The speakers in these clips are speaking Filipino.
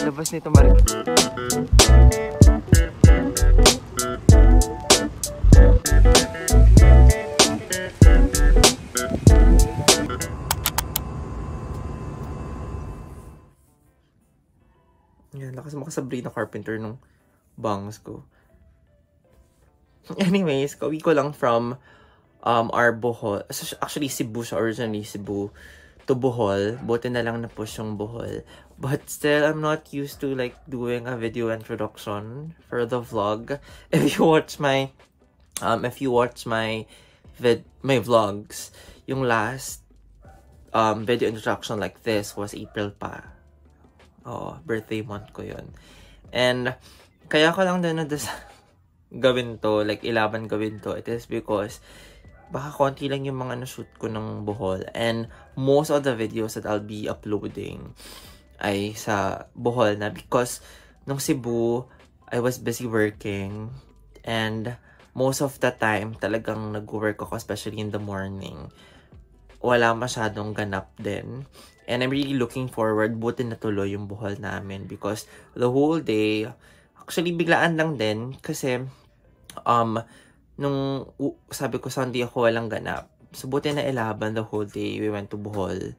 Labas nito, Marik. Yan, lakas mo ka Sabrina Carpenter nung bangs ko. Anyways, kauwi ko lang from our Bohol. Actually, Cebu siya. Originally, Cebu to Bohol. Buti na lang na-push yung Bohol. But still, I'm not used to like doing a video introduction for the vlog. If you watch my vlogs, yung last video introduction like this was April pa. Oh, birthday month ko yun. And kaya ko lang din gawin to, like ilaban gawin to. It is because baka konti lang yung mga na-shoot ko ng Bohol. And most of the videos that I'll be uploading ay sa Bohol na. Because nung Cebu, I was busy working. And most of the time, talagang nag-work ako, especially in the morning. Wala masyadong ganap din. And I'm really looking forward, buti natuloy yung Bohol namin. Because the whole day, actually biglaan lang din. Kasi, nung sabi ko Sunday ako walang ganap. So, buti na ilaban the whole day. We went to Bohol.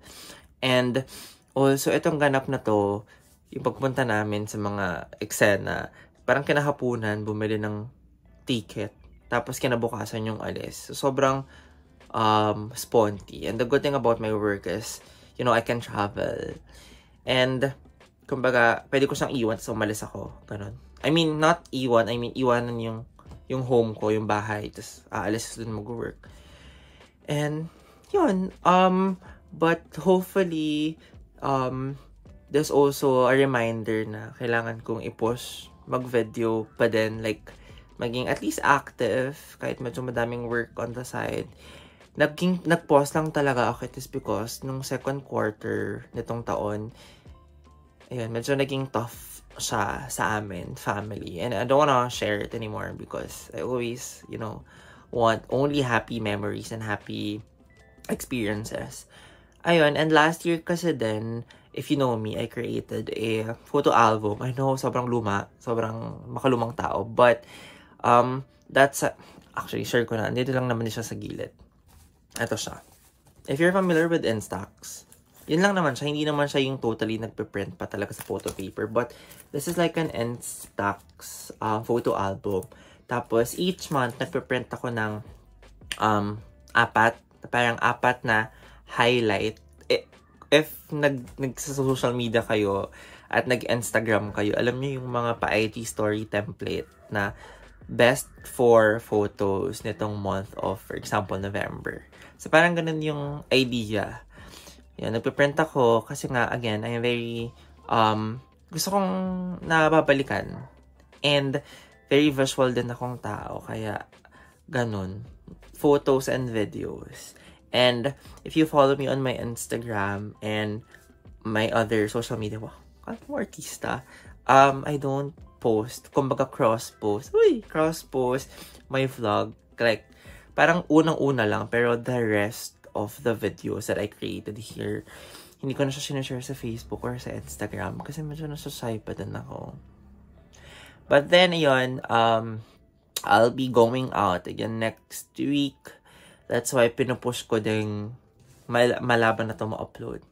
And also, itong ganap na to, yung pagpunta namin sa mga eksena, parang kinahapunan, bumili ng ticket. Tapos kinabukasan yung alis. So, sobrang sponty. And the good thing about my work is, you know, I can travel. And, kumbaga, pwede ko siyang iwan, so umalis ako. Ganun. I mean, not iwan. I mean, iwanan yung home ko, yung bahay. Tapos, aalis ko dun mag-work. And, yun. But, hopefully, there's also a reminder na kailangan kong i-push mag-video pa din. Like, maging at least active. Kahit medyo madaming work on the side. Nag-pause lang talaga ako. It is because nung second quarter nitong taon, ayun, medyo naging tough siya sa amin, family. And I don't wanna share it anymore because I always, you know, want only happy memories and happy experiences. Ayun, and last year kasi din, if you know me, I created a photo album. I know, sobrang luma, sobrang makalumang tao. But, that's, actually, share ko na. Dito lang naman siya sa gilid. Ito siya. If you're familiar with Instax, yun lang naman siya. Hindi naman siya yung totally nagpe-print pa talaga sa photo paper. But, this is like an Instax photo album. Tapos, each month, nagpe-print ako ng parang apat na highlight. If nag-social media kayo at nag-Instagram kayo, alam niyo yung mga pa-IG story template na best 4 photos nitong month of, for example, November. So, parang ganun yung idea. Yan, nagpe-print ako kasi nga, again, I'm very, gusto kong nababalikan. And, very visual din akong tao. Kaya, ganun. Photos and videos. And, if you follow me on my Instagram and my other social media, wow, kaya mo artista, I don't post, kumbaga cross-post. Uy, cross-post my vlog. Like, parang unang-una lang, pero the rest of the videos that I created here, hindi ko na siya sinashare sa Facebook or sa Instagram kasi medyo nasa-shy pa din ako. But then, yun, I'll be going out again next week. That's why pinupush ko ding malaban na to ma-upload.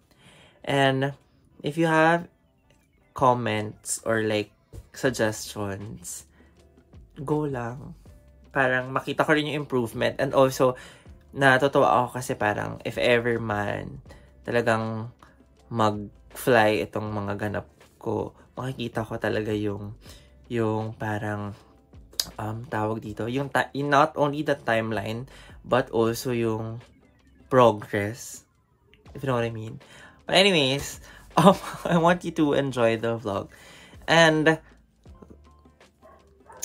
And if you have comments or like suggestions, go lang. Parang makita ko rin yung improvement. And also, natutuwa ako kasi parang if ever man talagang mag-fly itong mga ganap ko, makikita ko talaga yung parang tawag dito, yung not only the timeline but also yung progress, if you know what I mean. But anyways, I want you to enjoy the vlog. And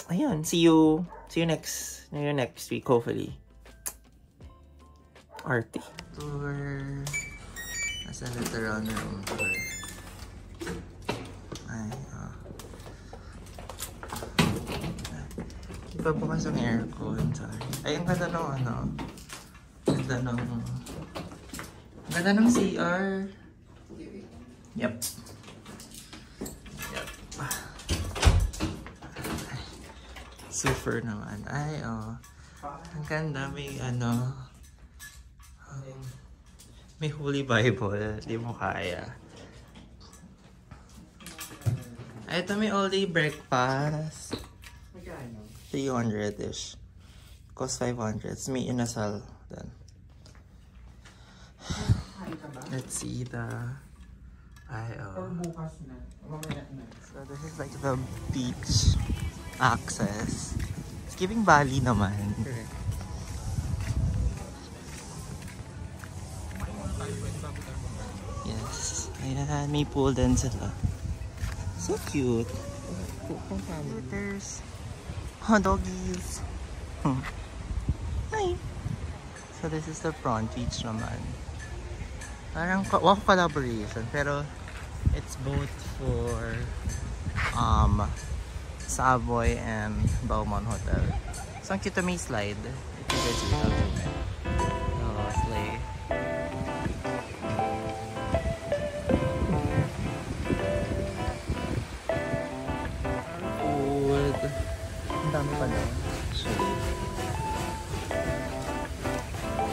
ayun, see you next week, hopefully. Arty. Tour. Nasa veteran room tour. Ay, iba bukas ang aircon, sorry. Ay, ang ganda ng Ganda ng CR. Yep. Yep. Super naman. Ay, oh. Ang ganda. May ano. May Holy Bible. Di mo kaya. Ay, ito may all-day breakfast. 300-ish. Cost 500. May inasal. Then. Let's see the... So this is like the beach access. It's giving Bali naman. Yes. Ayan, may pool din sila. So cute. There's doggies. Hi. So this is the front beach naman. Parang collaboration, pero it's both for Savoy and Beaumont Hotel. So ang cute, may slide. If you guys will have it. Oh, slay. Food. Ang dami pa na. Actually.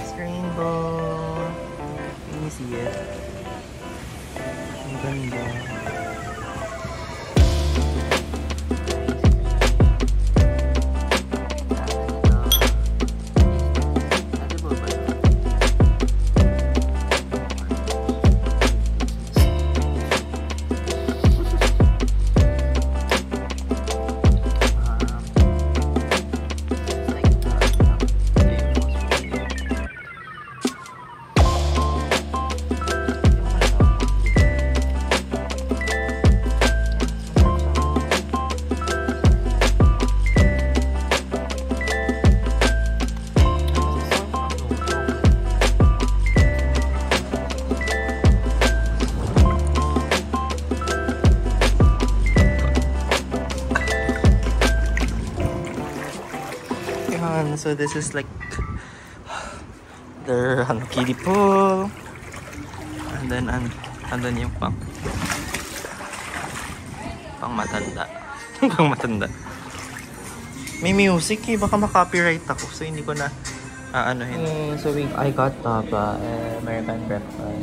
It's rainbow. Can you see it? Ang ganda. So this is like their kiddie pool, and then andun yung pang matanda. Pang matanda. May music eh, baka ma-copyright ako, so hindi ko na aanohin. So I got tapa, American breakfast,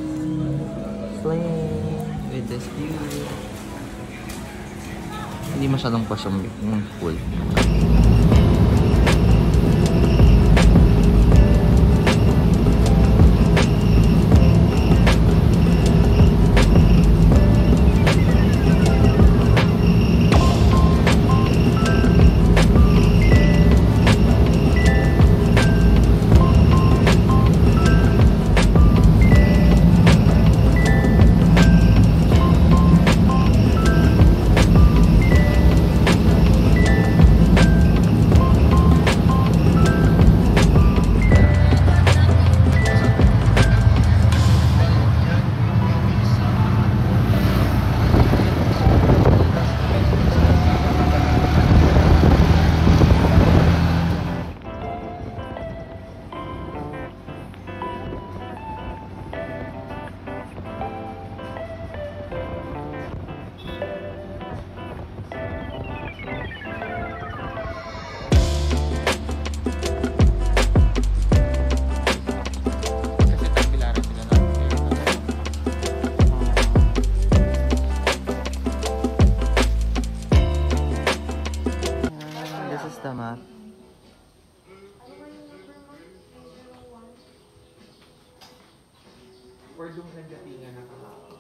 slaying with this view. Hindi masyadong pa siyang pool. Or doon sa datingan na kahapon?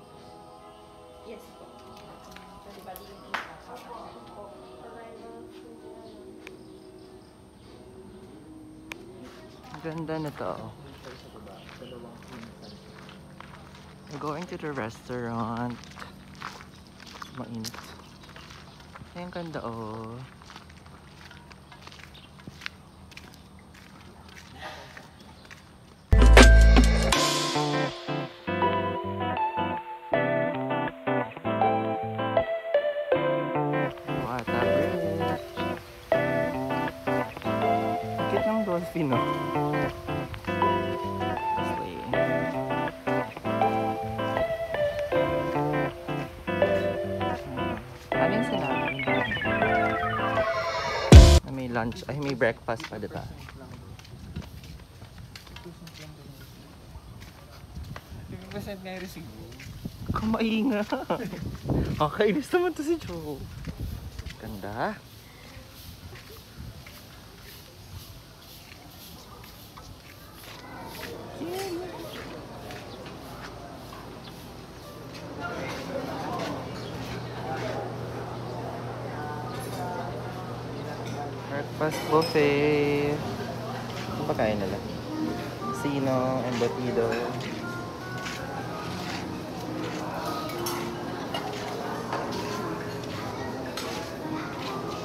Yes po. Kasi bali yung isa kakasal po. Ganda na to. We're going to the restaurant. Mainit. Ay, ang ganda oh. Dolphin, no? lunch. Ay, may breakfast pa, diba? 50% nga yung resibo. Kamainga. Kakainis naman to si Joe. Ganda. Breakfast buffet. Ano ba kaya nila? Sino, embutido.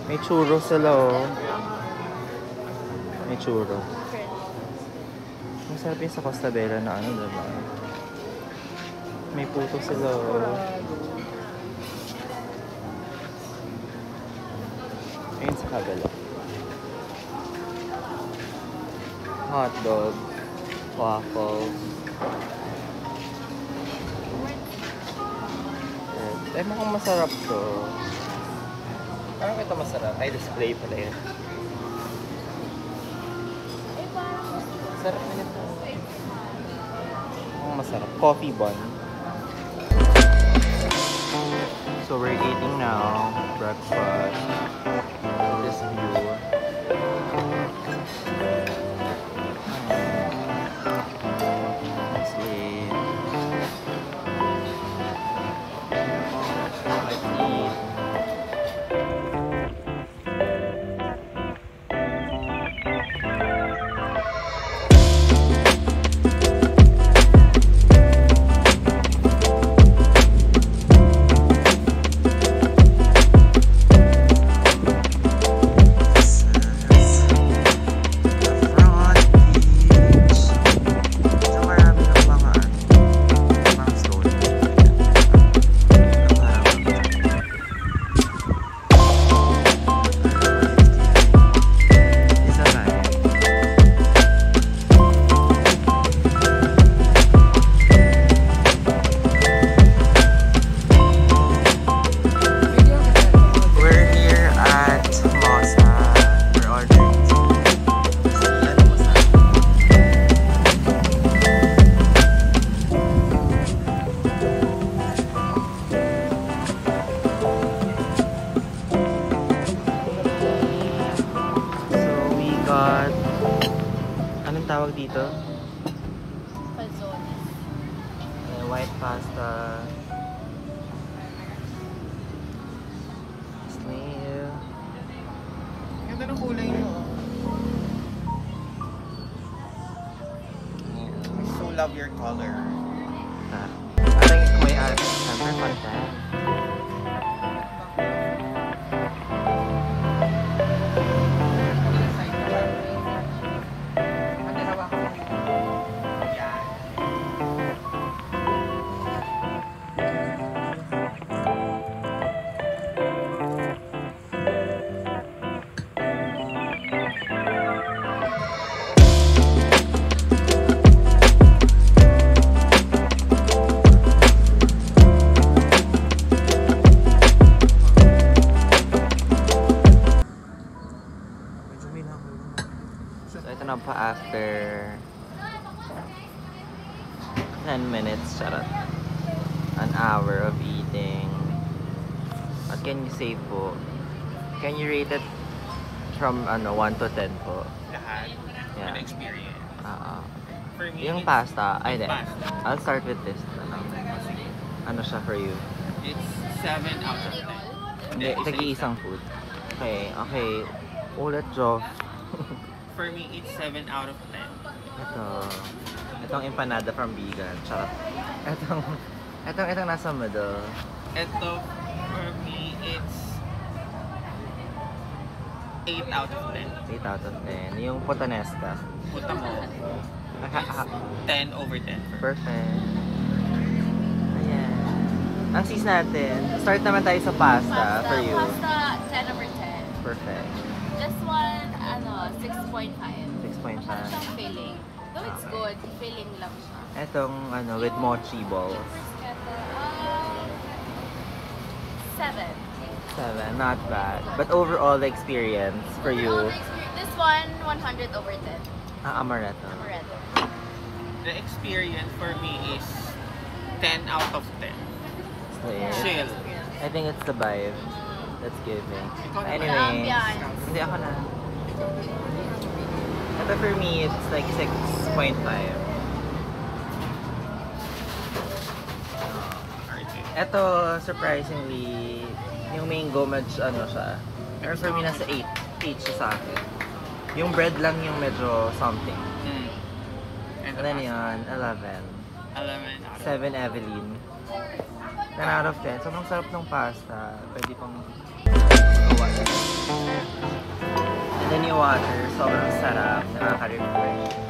May churro sila, oh. May churro. Masarap yung sa Costa Bella na ano, diba? May puto sila, oh. Ayun sa kabila. Hotdog. Waffles. Eh, mukhang masarap to. Parang ito masarap. Ay, display pala yun. Sarap na ito. Mukhang masarap. Coffee bun. So we're eating now. Breakfast. This view. Anong tawag dito? Calzones. White pasta. Snail. Ganda ng kulay nyo. I so love your color. Alam ko may summer content. Na pa after 10 minutes, charot. An hour of eating. What can you say po? Can you rate it from 1 to 10 po? Lahat. Yeah. An experience. For me, Yung pasta, ay di. pasta. I'll start with this. Ano siya for you? It's 7 out of 10. Hindi, tagi-isang food. Okay. Ulit, Joff. For me, it's 7 out of 10. Itong empanada from Vegan. Charot. Itong nasa middle. Ito, for me, it's 8 out of 10. 8 out of 10. Yung puttanesca. Puta mo, 10 over 10. Perfect. Ayan. Ang sis natin. Start naman tayo sa pasta for you. Pasta, 10 over 10. Perfect. This one, 6.5. 6.5. Ano siyang filling. Though it's good, filling lang siya. Etong with mochi balls. 7. 7, not bad. But overall, the experience for you, This one, 100 over 10. amaretto. Amaretto. The experience for me is 10 out of 10. So, yeah, Chill. I think it's the vibe that's giving. Ikaw naman. Anyway, Ambiance. hindi ako na. Ito for me, it's like 6.5. Ito, surprisingly, yung mango medyo ano siya. Pero for me, nasa 8. 8 siya sa akin. Yung bread lang yung medyo something. And And then yun, 11. 7 Evelyn. 10 out of 10. Sobrang sarap ng pasta. Pwede pang water. And then yung water, sobrang sarap. Nakaka-refresh.